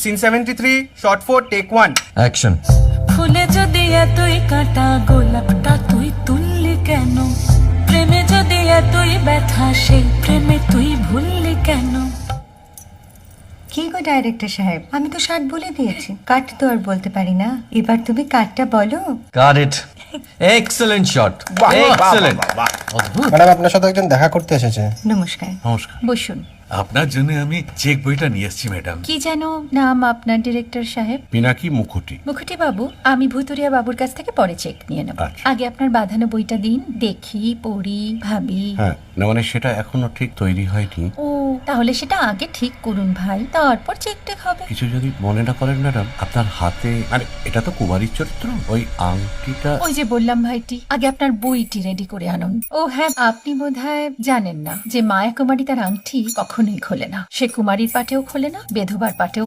Scene 73, short 4, take 1। Action. ফুলে যদি এতই কাটা গোলাপটা তুই তুললি কেন? প্রেমে যদি এতই ব্যথা সেই প্রেমে তুই ভুললি কেন? কি গো ডাইরেক্টর সাহেব, আমি তো 60 বলে দিয়েছি, কাট তো আর বলতে পারি না, এবার তুমি কাটটা বলো। Got it. Excellent shot, excellent. Madam আপনার সাথে একজন দেখা করতে এসেছে। নমস্কার, নমস্কার। বসুন। আপনার জন্য আমি চেক বইটা নিয়ে এসেছি ম্যাডাম। কি যেন নাম আপনার ডিরেক্টর সাহেব? পিনাকি মুখোটি। মুখুটি বাবু, আমি ভুতুরিয়া বাবুর কাছ থেকে পরে চেক নিয়ে নেব। আচ্ছা। আগে আপনার বাঁধানো বইটা দিন, দেখি, পড়ি, ভাবি। হ্যাঁ, না মানে সেটা এখনো ঠিক তৈরি হয়নি। ও, তাহলে সেটা আগে ঠিক করুন ভাই, তারপর চেক টেক হবে। কিছু যদি মনে না করেন ম্যাডাম, আপনার হাতে মানে এটা তো কুমারীর চরিত্র, ওই আংটিটা। ওই যে বললাম ভাইটি, আগে আপনার বইটি রেডি করে আনুন। ও হ্যাঁ, আপনি বোধহয় জানেন না যে মায়া কুমারী তার আংটি কখনোই খোলে না। সে কুমারীর পাটেও খোলে না, বেধবার পাটেও